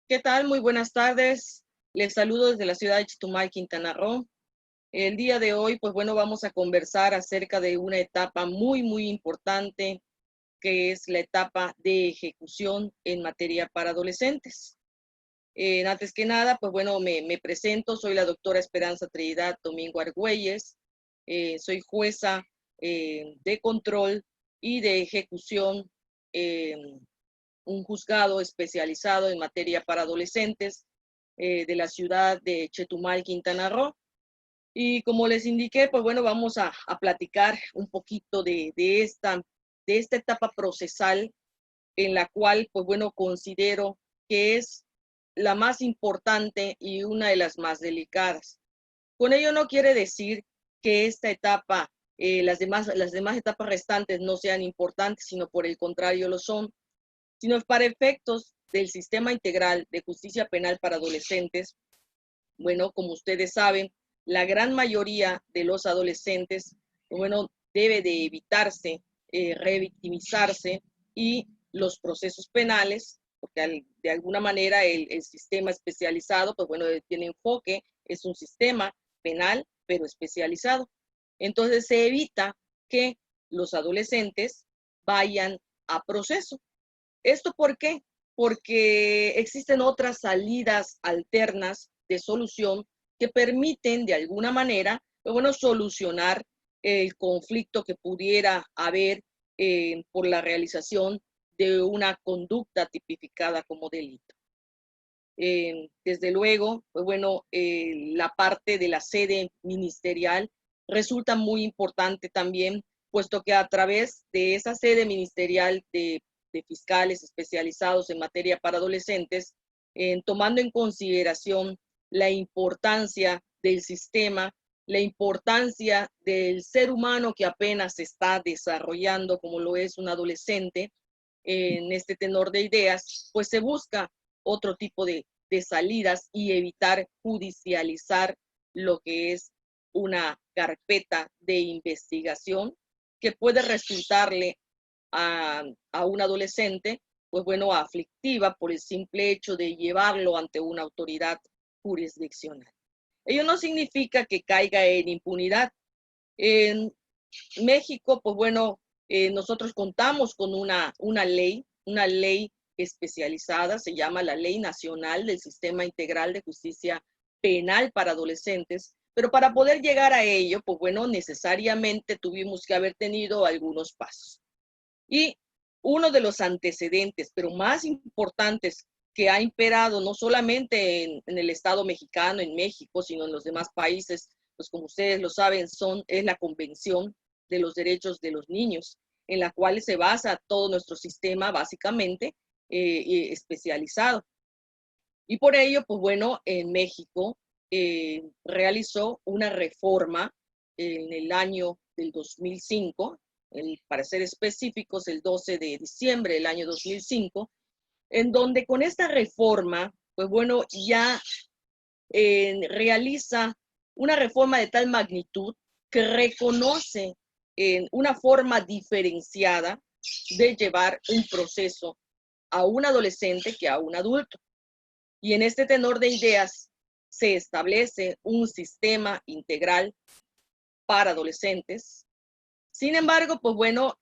¿Qué tal? Muy buenas tardes. Les saludo desde la ciudad de Chetumal, Quintana Roo. El día de hoy, pues bueno, vamos a conversar acerca de una etapa muy importante, que es la etapa de ejecución en materia para adolescentes. Antes que nada, pues bueno, me presento. Soy la doctora Esperanza Trinidad Domingo Argüelles. Soy jueza de control y de ejecución en un juzgado especializado en materia para adolescentes de la ciudad de Chetumal, Quintana Roo. Y como les indiqué, pues bueno, vamos a platicar un poquito de esta etapa procesal en la cual, pues bueno, considero que es la más importante y una de las más delicadas. Con ello no quiere decir que esta etapa, las demás etapas restantes no sean importantes, sino por el contrario lo son, sino para efectos del sistema integral de justicia penal para adolescentes. Bueno, como ustedes saben, la gran mayoría de los adolescentes, bueno, debe de evitarse revictimizarse y los procesos penales, porque de alguna manera el sistema especializado, pues bueno, tiene enfoque, es un sistema penal, pero especializado. Entonces se evita que los adolescentes vayan a proceso. ¿Esto por qué? Porque existen otras salidas alternas de solución que permiten de alguna manera, bueno, solucionar el conflicto que pudiera haber por la realización de una conducta tipificada como delito. Desde luego, pues bueno, la parte de la sede ministerial resulta muy importante también, puesto que a través de esa sede ministerial de fiscales especializados en materia para adolescentes, tomando en consideración la importancia del sistema, la importancia del ser humano que apenas se está desarrollando, como lo es un adolescente, en este tenor de ideas, pues se busca otro tipo de salidas y evitar judicializar lo que es una carpeta de investigación que puede resultarle a un adolescente, pues bueno, aflictiva por el simple hecho de llevarlo ante una autoridad jurisdiccional. Ello no significa que caiga en impunidad. En México, pues bueno, nosotros contamos con una ley especializada, se llama la Ley Nacional del Sistema Integral de Justicia Penal para Adolescentes, pero para poder llegar a ello, pues bueno, necesariamente tuvimos que haber tenido algunos pasos. Y uno de los antecedentes, pero más importantes, que ha imperado no solamente en el Estado mexicano, en México, sino en los demás países, pues como ustedes lo saben, es la Convención de los Derechos de los Niños, en la cual se basa todo nuestro sistema básicamente especializado. Y por ello, pues bueno, en México realizó una reforma en el año del 2005, para ser específicos, el 12 de diciembre del año 2005, en donde con esta reforma, pues bueno, ya realiza una reforma de tal magnitud que reconoce una forma diferenciada de llevar un proceso a un adolescente que a un adulto. Y en este tenor de ideas se establece un sistema integral para adolescentes. Sin embargo, pues bueno,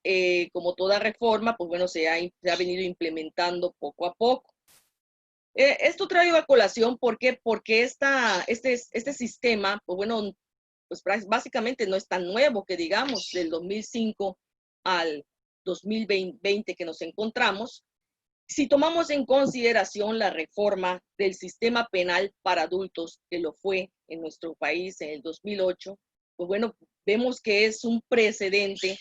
como toda reforma, pues bueno, se ha venido implementando poco a poco. Esto traigo a colación, ¿por qué? Porque este sistema, pues bueno, pues básicamente no es tan nuevo que digamos, del 2005 al 2020 que nos encontramos. Si tomamos en consideración la reforma del sistema penal para adultos, que lo fue en nuestro país en el 2008, pues bueno, vemos que es un precedente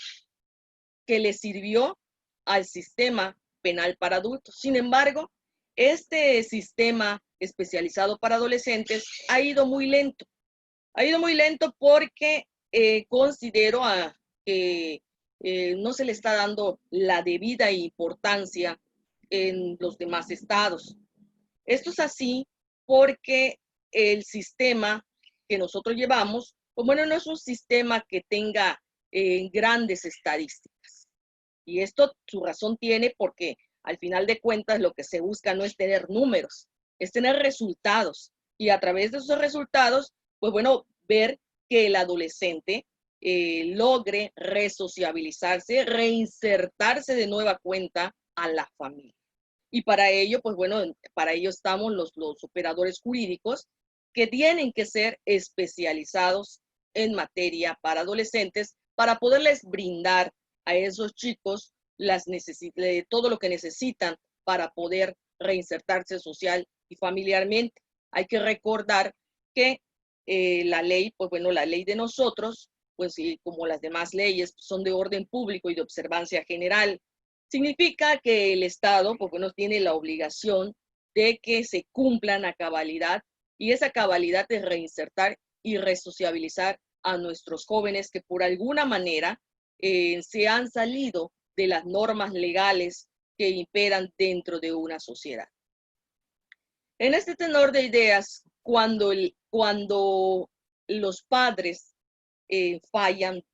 que le sirvió al sistema penal para adultos. Sin embargo, este sistema especializado para adolescentes ha ido muy lento. Ha ido muy lento porque considero que no se le está dando la debida importancia en los demás estados. Esto es así porque el sistema que nosotros llevamos, pues bueno, no es un sistema que tenga grandes estadísticas. Y esto su razón tiene porque al final de cuentas lo que se busca no es tener números, es tener resultados y a través de esos resultados, pues bueno, ver que el adolescente logre resociabilizarse, reinsertarse de nueva cuenta a la familia. Y para ello, pues bueno, para ello estamos los operadores jurídicos que tienen que ser especializados en materia para adolescentes para poderles brindar a esos chicos todo lo que necesitan para poder reinsertarse social y familiarmente. Hay que recordar que la ley, pues bueno, la ley de nosotros, pues como las demás leyes, son de orden público y de observancia general. Significa que el Estado, pues bueno, tiene la obligación de que se cumplan a cabalidad y esa cabalidad es reinsertar y resociabilizar a nuestros jóvenes que por alguna manera se han salido de las normas legales que imperan dentro de una sociedad. En este tenor de ideas, cuando los padres fallan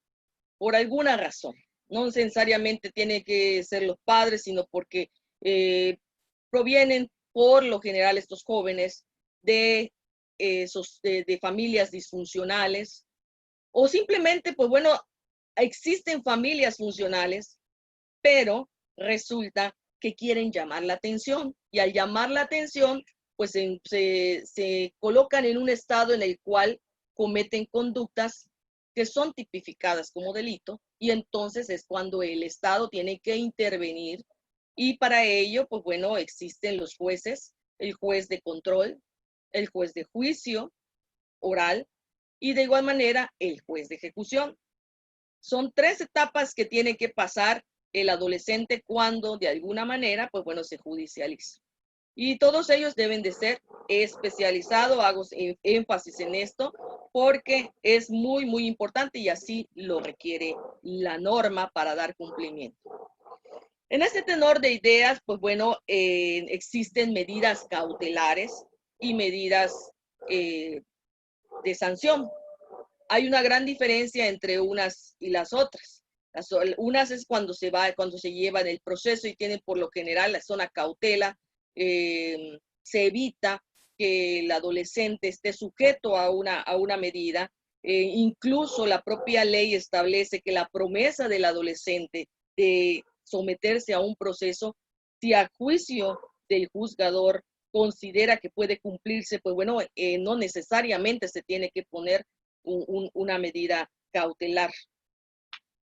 por alguna razón, no necesariamente tiene que ser los padres, sino porque provienen por lo general estos jóvenes de familias disfuncionales o simplemente, pues bueno, existen familias funcionales, pero resulta que quieren llamar la atención y al llamar la atención, pues se colocan en un estado en el cual cometen conductas que son tipificadas como delito y entonces es cuando el Estado tiene que intervenir y para ello, pues bueno, existen los jueces, el juez de control, el juez de juicio oral y de igual manera el juez de ejecución. Son 3 etapas que tiene que pasar el adolescente cuando de alguna manera, pues bueno, se judicializa. Y todos ellos deben de ser especializados, hago énfasis en esto, porque es muy, muy importante y así lo requiere la norma para dar cumplimiento. En este tenor de ideas, pues bueno, existen medidas cautelares y medidas de sanción. Hay una gran diferencia entre unas y las otras. Unas es cuando se lleva en el proceso y tienen por lo general la zona cautela, se evita que el adolescente esté sujeto a una medida. Incluso la propia ley establece que la promesa del adolescente de someterse a un proceso, si a juicio del juzgador considera que puede cumplirse, pues bueno, no necesariamente se tiene que poner una medida cautelar.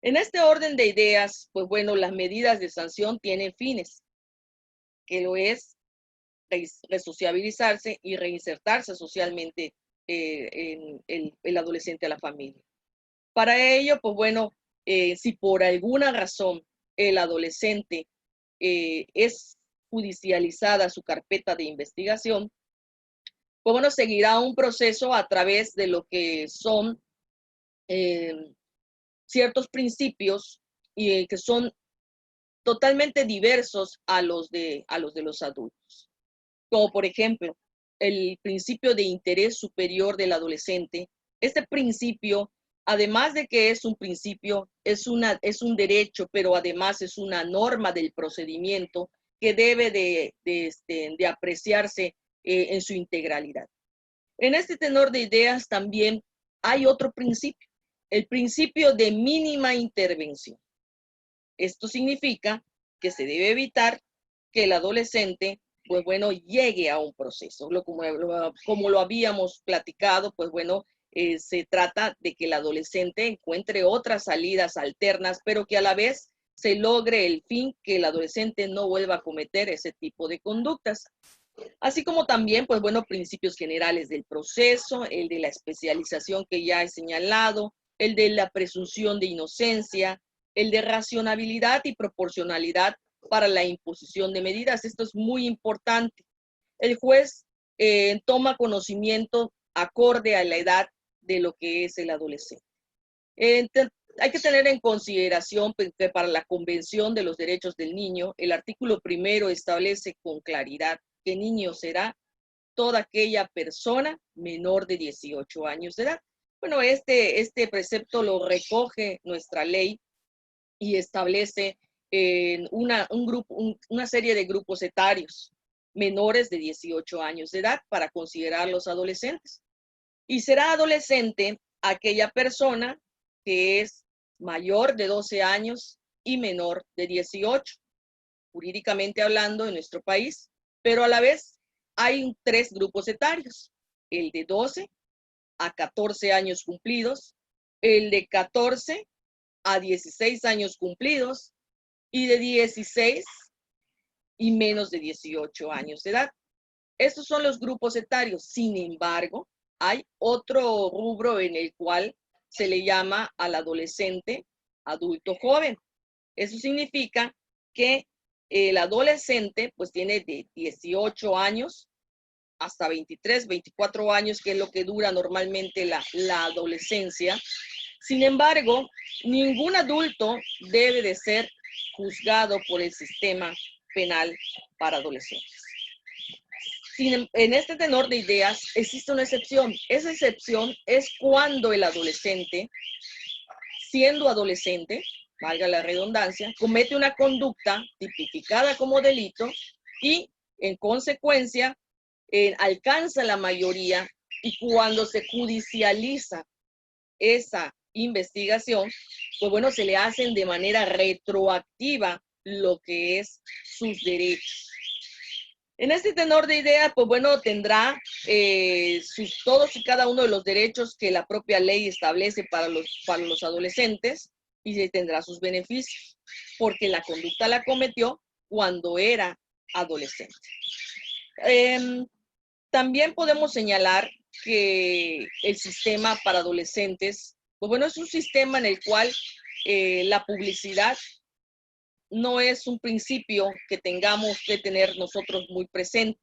En este orden de ideas, pues bueno, las medidas de sanción tienen fines, que lo es resociabilizarse y reinsertarse socialmente en el adolescente a la familia. Para ello, pues bueno, si por alguna razón el adolescente es judicializada su carpeta de investigación, pues bueno, seguirá un proceso a través de lo que son ciertos principios y que son totalmente diversos a los de los adultos. Como por ejemplo, el principio de interés superior del adolescente. Este principio, además de que es un principio, es un derecho, pero además es una norma del procedimiento que debe de apreciarse en su integralidad. En este tenor de ideas también hay otro principio, el principio de mínima intervención. Esto significa que se debe evitar que el adolescente, pues bueno, llegue a un proceso. Como lo habíamos platicado, pues bueno, se trata de que el adolescente encuentre otras salidas alternas, pero que a la vez se logre el fin, que el adolescente no vuelva a cometer ese tipo de conductas. Así como también, pues bueno, principios generales del proceso, el de la especialización que ya he señalado, el de la presunción de inocencia, el de racionalidad y proporcionalidad para la imposición de medidas. Esto es muy importante. El juez toma conocimiento acorde a la edad de lo que es el adolescente. Hay que tener en consideración que para la Convención de los Derechos del Niño, el artículo 1 establece con claridad que niño será toda aquella persona menor de 18 años de edad. Bueno, este precepto lo recoge nuestra ley y establece una serie de grupos etarios. menores de 18 años de edad para considerarlos adolescentes. Y será adolescente aquella persona que es mayor de 12 años y menor de 18, jurídicamente hablando en nuestro país, pero a la vez hay tres grupos etarios: el de 12 a 14 años cumplidos, el de 14 a 16 años cumplidos y de 16 y menos de 18 años de edad. Estos son los grupos etarios. Sin embargo, hay otro rubro en el cual se le llama al adolescente adulto joven. Eso significa que el adolescente pues tiene de 18 años hasta 23, 24 años, que es lo que dura normalmente la adolescencia. Sin embargo, ningún adulto debe de ser juzgado por el sistema penal para adolescentes. En este tenor de ideas existe una excepción. Esa excepción es cuando el adolescente, siendo adolescente, valga la redundancia, comete una conducta tipificada como delito y, en consecuencia, alcanza la mayoría, y cuando se judicializa esa investigación, pues bueno, se le hacen de manera retroactiva lo que es sus derechos. En este tenor de ideas, pues bueno, tendrá todos y cada uno de los derechos que la propia ley establece para los adolescentes, y tendrá sus beneficios, porque la conducta la cometió cuando era adolescente. También podemos señalar que el sistema para adolescentes, pues bueno, es un sistema en el cual la publicidad no es un principio que tengamos que tener nosotros muy presente.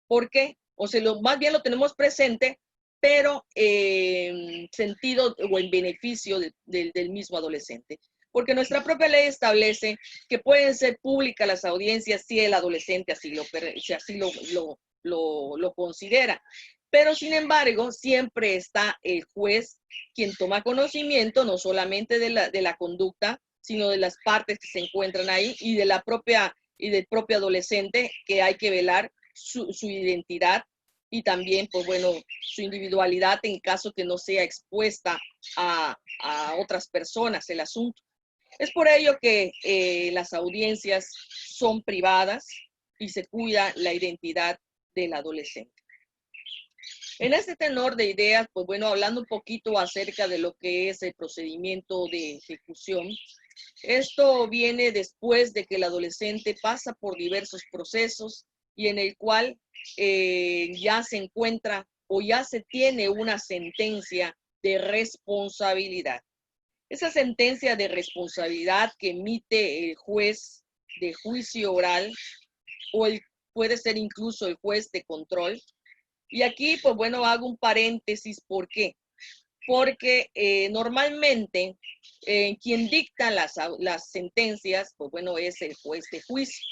¿Por qué? O sea, más bien lo tenemos presente, pero en sentido o en beneficio del mismo adolescente. Porque nuestra propia ley establece que pueden ser públicas las audiencias si el adolescente así lo considera. Pero sin embargo, siempre está el juez quien toma conocimiento no solamente de la conducta, sino de las partes que se encuentran ahí y del propio adolescente, que hay que velar su identidad y también, pues bueno, su individualidad en caso que no sea expuesta a otras personas el asunto. Es por ello que las audiencias son privadas y se cuida la identidad del adolescente. En este tenor de ideas, pues bueno, hablando un poquito acerca de lo que es el procedimiento de ejecución, esto viene después de que el adolescente pasa por diversos procesos y en el cual ya se encuentra o ya se tiene una sentencia de responsabilidad. Esa sentencia de responsabilidad que emite el juez de juicio oral o puede ser incluso el juez de control. Y aquí, pues bueno, hago un paréntesis. ¿Por qué? Porque normalmente quien dicta las sentencias, pues bueno, es el juez de juicio.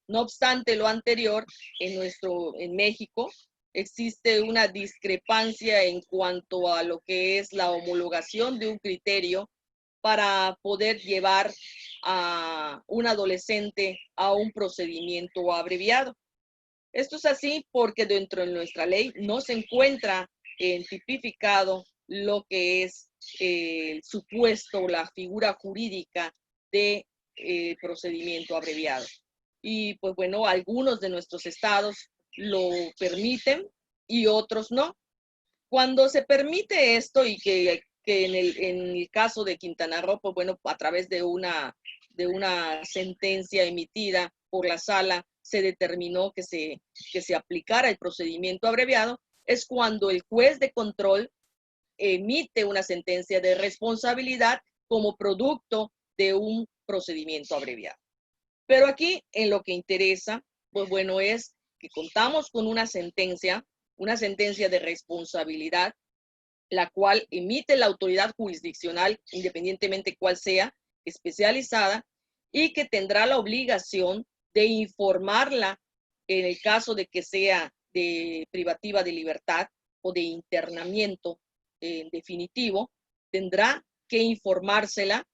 No obstante lo anterior, en México existe una discrepancia en cuanto a lo que es la homologación de un criterio para poder llevar a un adolescente a un procedimiento abreviado. Esto es así porque dentro de nuestra ley no se encuentra tipificado lo que es el supuesto, la figura jurídica de procedimiento abreviado. Y pues bueno, algunos de nuestros estados lo permiten y otros no. Cuando se permite esto y que en el caso de Quintana Roo, pues bueno, a través de una sentencia emitida por la sala, se determinó que se aplicara el procedimiento abreviado, es cuando el juez de control emite una sentencia de responsabilidad como producto de un procedimiento abreviado. Pero aquí en lo que interesa, pues bueno, es que contamos con una sentencia de responsabilidad, la cual emite la autoridad jurisdiccional, independientemente cuál sea, especializada, y que tendrá la obligación de informarla en el caso de que sea de privativa de libertad o de internamiento en definitivo, tendrá que informársela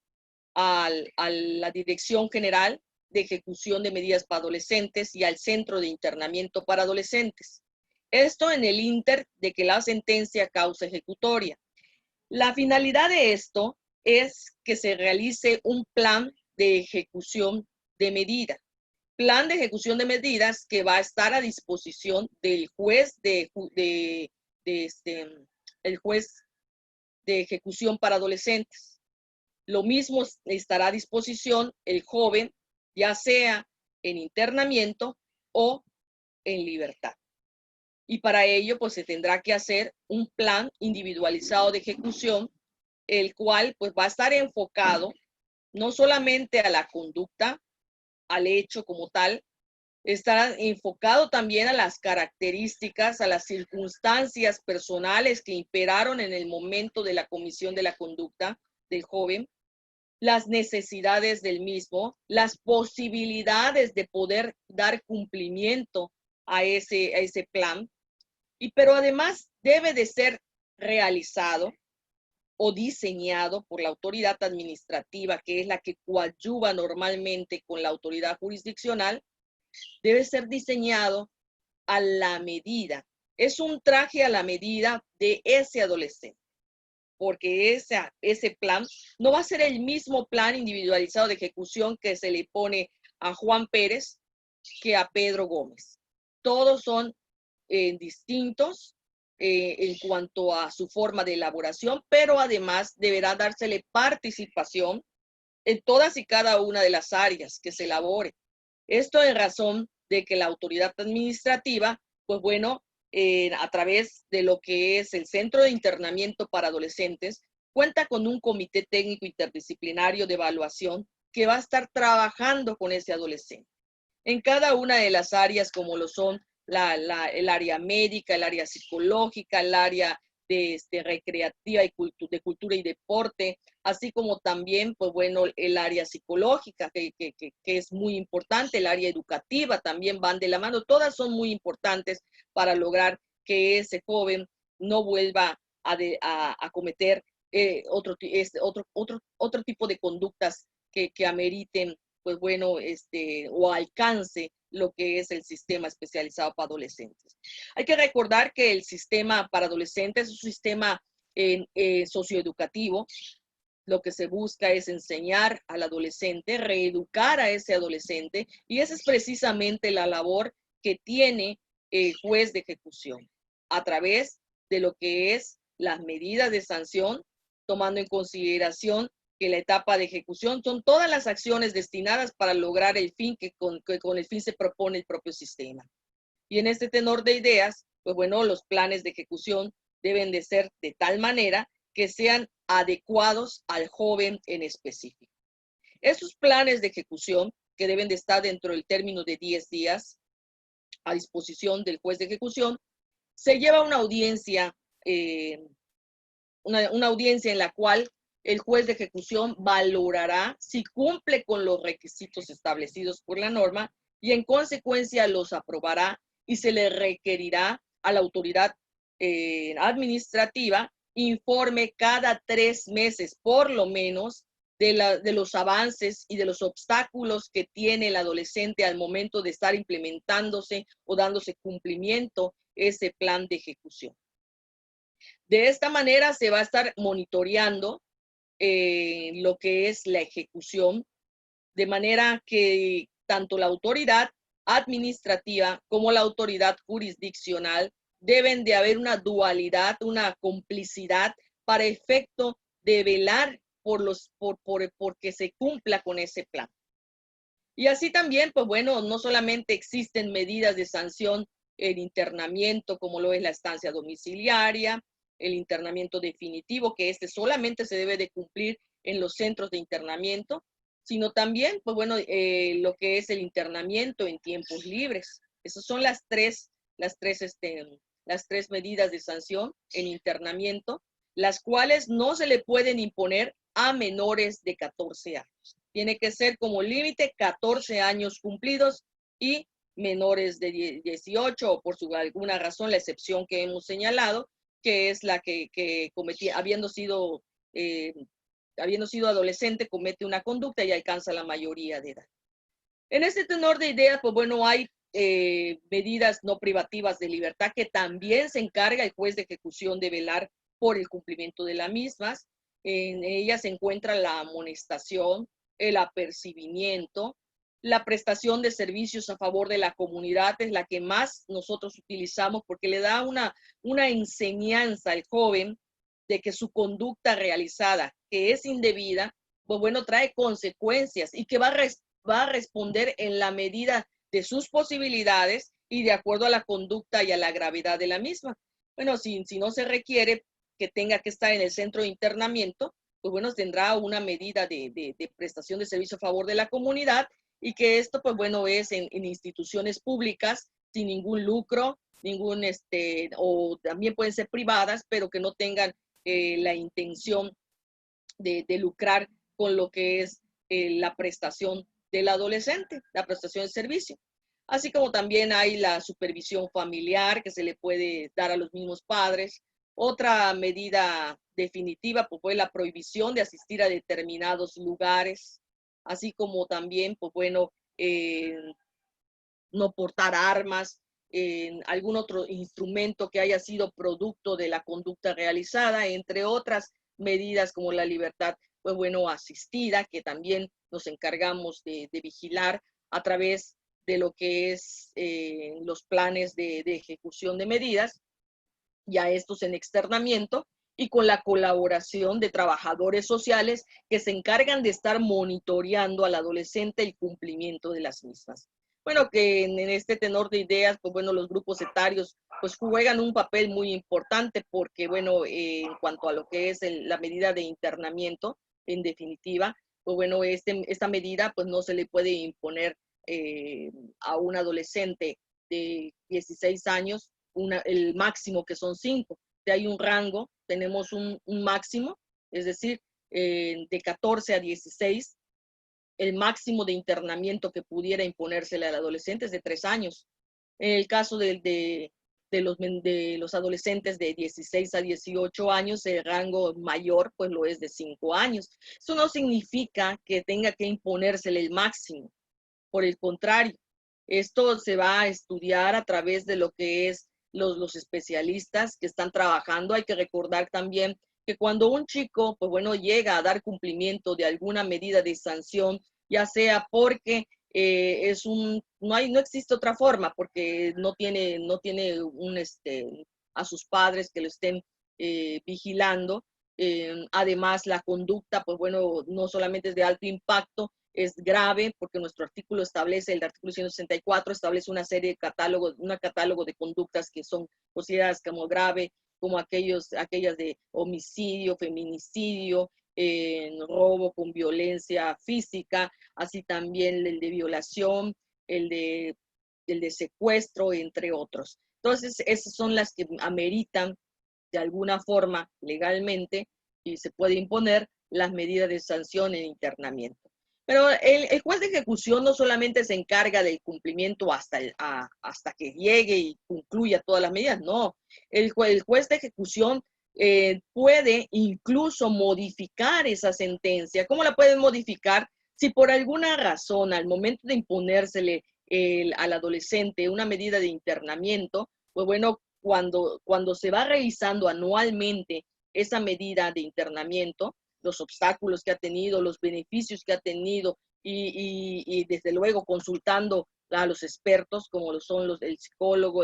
a la Dirección General de ejecución de medidas para adolescentes y al centro de internamiento para adolescentes. Esto en el inter de que la sentencia causa ejecutoria. La finalidad de esto es que se realice un plan de ejecución de medida. Plan de ejecución de medidas que va a estar a disposición del juez el juez de ejecución para adolescentes. Lo mismo estará a disposición el joven, ya sea en internamiento o en libertad. Y para ello, pues se tendrá que hacer un plan individualizado de ejecución, el cual pues va a estar enfocado no solamente a la conducta, al hecho como tal, estará enfocado también a las características, a las circunstancias personales que imperaron en el momento de la comisión de la conducta del joven, las necesidades del mismo, las posibilidades de poder dar cumplimiento a ese plan, pero además debe de ser realizado o diseñado por la autoridad administrativa, que es la que coadyuva normalmente con la autoridad jurisdiccional, debe ser diseñado a la medida. Es un traje a la medida de ese adolescente, porque ese plan no va a ser el mismo plan individualizado de ejecución que se le pone a Juan Pérez que a Pedro Gómez. Todos son distintos en cuanto a su forma de elaboración, pero además deberá dársele participación en todas y cada una de las áreas que se elabore. Esto en razón de que la autoridad administrativa, pues bueno, a través de lo que es el Centro de Internamiento para Adolescentes, cuenta con un comité técnico interdisciplinario de evaluación que va a estar trabajando con ese adolescente en cada una de las áreas como lo son el área médica, el área psicológica, el área recreativa y de cultura y deporte, así como también, pues bueno, el área psicológica, que es muy importante, el área educativa también van de la mano, todas son muy importantes para lograr que ese joven no vuelva a cometer otro tipo de conductas que ameriten pues bueno, o alcance lo que es el sistema especializado para adolescentes. Hay que recordar que el sistema para adolescentes es un sistema socioeducativo. Lo que se busca es enseñar al adolescente, reeducar a ese adolescente, y esa es precisamente la labor que tiene el juez de ejecución, a través de lo que es las medidas de sanción, tomando en consideración que la etapa de ejecución son todas las acciones destinadas para lograr el fin que con el fin se propone el propio sistema. Y en este tenor de ideas, pues bueno, los planes de ejecución deben de ser de tal manera que sean adecuados al joven en específico. Esos planes de ejecución, que deben de estar dentro del término de 10 días a disposición del juez de ejecución, se lleva una audiencia, una audiencia en la cual el juez de ejecución valorará si cumple con los requisitos establecidos por la norma y en consecuencia los aprobará y se le requerirá a la autoridad administrativa informe cada 3 meses, por lo menos, de los avances y de los obstáculos que tiene el adolescente al momento de estar implementándose o dándose cumplimiento ese plan de ejecución. De esta manera se va a estar monitoreando lo que es la ejecución, de manera que tanto la autoridad administrativa como la autoridad jurisdiccional deben de haber una dualidad, una complicidad para efecto de velar porque se cumpla con ese plan. Y así también, pues bueno, no solamente existen medidas de sanción en internamiento, como lo es la estancia domiciliaria, el internamiento definitivo, que solamente se debe de cumplir en los centros de internamiento, sino también, pues bueno, lo que es el internamiento en tiempos libres. Esas son las tres medidas de sanción en internamiento, las cuales no se le pueden imponer a menores de 14 años. Tiene que ser como límite 14 años cumplidos y menores de 18 o por alguna razón la excepción que hemos señalado, que es la que cometía, habiendo sido adolescente, comete una conducta y alcanza la mayoría de edad. En este tenor de ideas, pues bueno, hay medidas no privativas de libertad que también se encarga el juez de ejecución de velar por el cumplimiento de las mismas. En ellas se encuentra la amonestación, el apercibimiento, la prestación de servicios a favor de la comunidad es la que más nosotros utilizamos porque le da una enseñanza al joven de que su conducta realizada, que es indebida, pues bueno, trae consecuencias y que va a responder en la medida de sus posibilidades y de acuerdo a la conducta y a la gravedad de la misma. Bueno, si no se requiere que tenga que estar en el centro de internamiento, pues bueno, tendrá una medida de prestación de servicio a favor de la comunidad y que esto, pues bueno, es en instituciones públicas sin ningún lucro, o también pueden ser privadas, pero que no tengan la intención de lucrar con lo que es la prestación del adolescente, la prestación de servicio. Así como también hay la supervisión familiar que se le puede dar a los mismos padres. Otra medida definitiva pues, fue la prohibición de asistir a determinados lugares, así como también, pues bueno, no portar armas, en algún otro instrumento que haya sido producto de la conducta realizada, entre otras medidas como la libertad, pues bueno, asistida, que también nos encargamos de vigilar a través de lo que es los planes de ejecución de medidas, ya estos en externamiento, y con la colaboración de trabajadores sociales que se encargan de estar monitoreando al adolescente el cumplimiento de las mismas. Bueno, que en este tenor de ideas, pues bueno, los grupos etarios pues juegan un papel muy importante porque, bueno, en cuanto a lo que es la medida de internamiento, en definitiva, pues bueno, esta medida pues no se le puede imponer a un adolescente de 16 años el máximo que son 5. Hay un rango, tenemos un máximo, es decir, de 14 a 16, el máximo de internamiento que pudiera imponérsele al adolescente es de 3 años. En el caso de los adolescentes de 16 a 18 años, el rango mayor pues lo es de 5 años. Eso no significa que tenga que imponérsele el máximo. Por el contrario, esto se va a estudiar a través de lo que es los especialistas que están trabajando. Hay que recordar también que cuando un chico, pues bueno, llega a dar cumplimiento de alguna medida de sanción, ya sea porque no existe otra forma, porque no tiene a sus padres que lo estén vigilando. Además, la conducta, pues bueno, no solamente es de alto impacto, es grave porque nuestro artículo establece, el artículo 164 establece una serie de catálogo de conductas que son consideradas como grave, como aquellas de homicidio, feminicidio, robo con violencia física, así también el de violación, el de secuestro, entre otros. Entonces, esas son las que ameritan de alguna forma legalmente y se puede imponer las medidas de sanción en internamiento. Pero el juez de ejecución no solamente se encarga del cumplimiento hasta que llegue y concluya todas las medidas, no. El juez de ejecución puede incluso modificar esa sentencia. ¿Cómo la puede modificar? Si por alguna razón al momento de imponérsele al adolescente una medida de internamiento, pues bueno, cuando se va realizando anualmente esa medida de internamiento, los obstáculos que ha tenido, los beneficios que ha tenido y desde luego consultando a los expertos como lo son el psicólogo,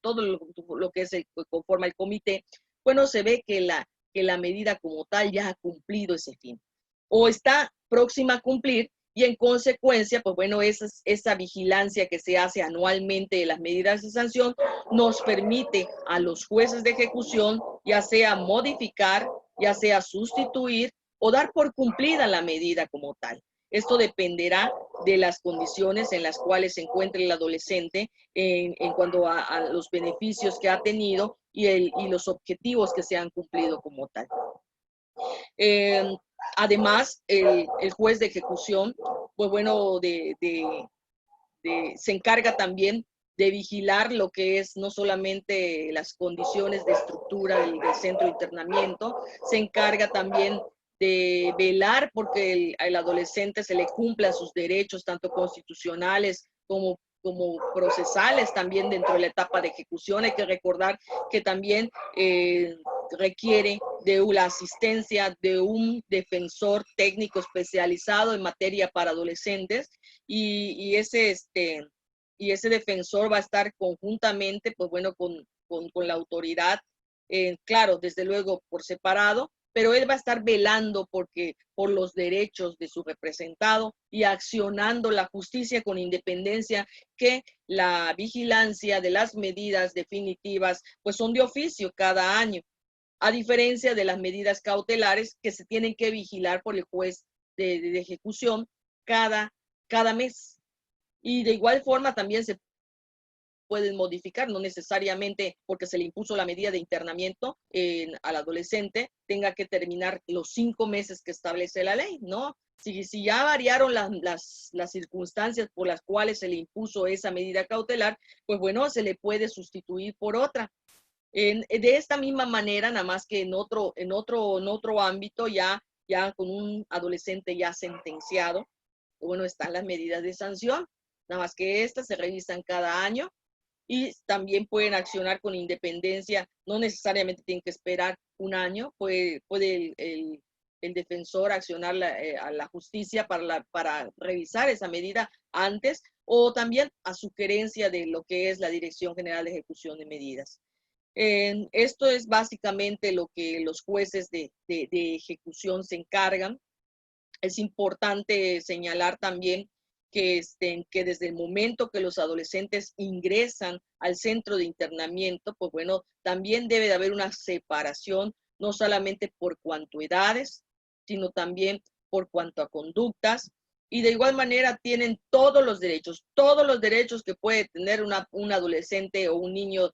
todo lo que conforma el comité, bueno, se ve que la medida como tal ya ha cumplido ese fin o está próxima a cumplir y en consecuencia, pues bueno, esa vigilancia que se hace anualmente de las medidas de sanción nos permite a los jueces de ejecución ya sea modificar, ya sea sustituir o dar por cumplida la medida como tal. Esto dependerá de las condiciones en las cuales se encuentre el adolescente en cuanto a los beneficios que ha tenido y los objetivos que se han cumplido como tal. Además, el juez de ejecución, pues bueno, se encarga también de vigilar lo que es no solamente las condiciones de estructura del centro de internamiento, se encarga también de velar porque el adolescente se le cumplan sus derechos, tanto constitucionales como procesales también dentro de la etapa de ejecución. Hay que recordar que también requiere de la asistencia de un defensor técnico especializado en materia para adolescentes y ese defensor va a estar conjuntamente, pues bueno, con la autoridad, claro, desde luego por separado, pero él va a estar velando por los derechos de su representado y accionando la justicia con independencia que la vigilancia de las medidas definitivas pues son de oficio cada año, a diferencia de las medidas cautelares que se tienen que vigilar por el juez de ejecución cada mes. Y de igual forma también se pueden modificar, no necesariamente porque se le impuso la medida de internamiento al adolescente tenga que terminar los 5 meses que establece la ley, ¿no? Si ya variaron las circunstancias por las cuales se le impuso esa medida cautelar, pues bueno, se le puede sustituir por otra. De esta misma manera, nada más que en otro ámbito, ya con un adolescente ya sentenciado, bueno, están las medidas de sanción, nada más que estas se revisan cada año y también pueden accionar con independencia, no necesariamente tienen que esperar un año, puede el defensor accionar a la justicia para revisar esa medida antes o también a sugerencia de lo que es la Dirección General de Ejecución de Medidas. Esto es básicamente lo que los jueces de ejecución se encargan. Es importante señalar también que desde el momento que los adolescentes ingresan al centro de internamiento, pues bueno, también debe de haber una separación, no solamente por cuanto a edades, sino también por cuanto a conductas, y de igual manera tienen todos los derechos que puede tener un adolescente o un niño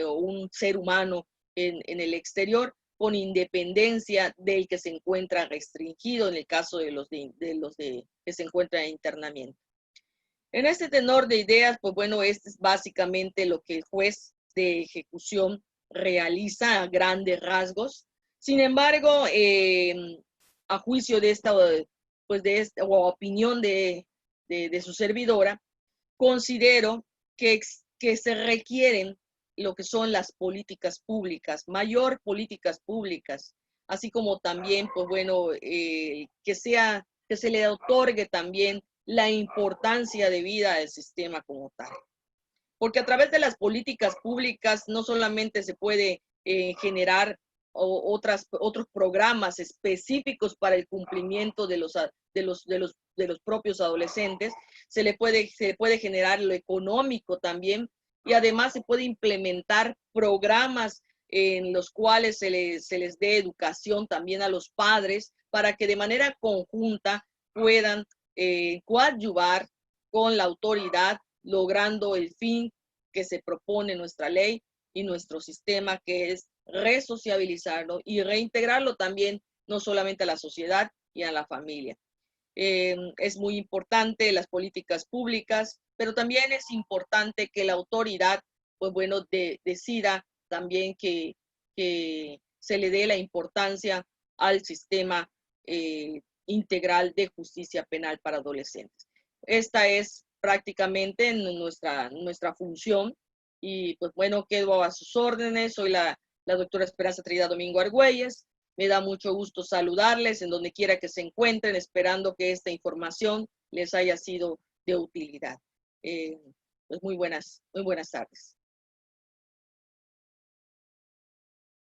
o un ser humano en el exterior, con independencia del que se encuentra restringido en el caso de los que se encuentran en internamiento. En este tenor de ideas, pues bueno, este es básicamente lo que el juez de ejecución realiza a grandes rasgos. Sin embargo, a juicio de esta, pues de esta o opinión de su servidora, considero que se requieren lo que son las políticas públicas, mayor políticas públicas, así como también, pues bueno, que se le otorgue también la importancia de vida al sistema como tal. Porque a través de las políticas públicas no solamente se puede generar otros programas específicos para el cumplimiento de los propios adolescentes, se puede generar lo económico también y además se puede implementar programas en los cuales se les dé educación también a los padres para que de manera conjunta puedan coadyuvar con la autoridad logrando el fin que se propone nuestra ley y nuestro sistema, que es resociabilizarlo y reintegrarlo también, no solamente a la sociedad y a la familia. Es muy importante las políticas públicas, pero también es importante que la autoridad, pues bueno, decida también que se le dé la importancia al sistema integral de justicia penal para adolescentes. Esta es prácticamente nuestra función y pues bueno, quedo a sus órdenes. Soy la doctora Esperanza Trinidad Domingo Argüelles. Me da mucho gusto saludarles en donde quiera que se encuentren, esperando que esta información les haya sido de utilidad. Pues muy buenas tardes.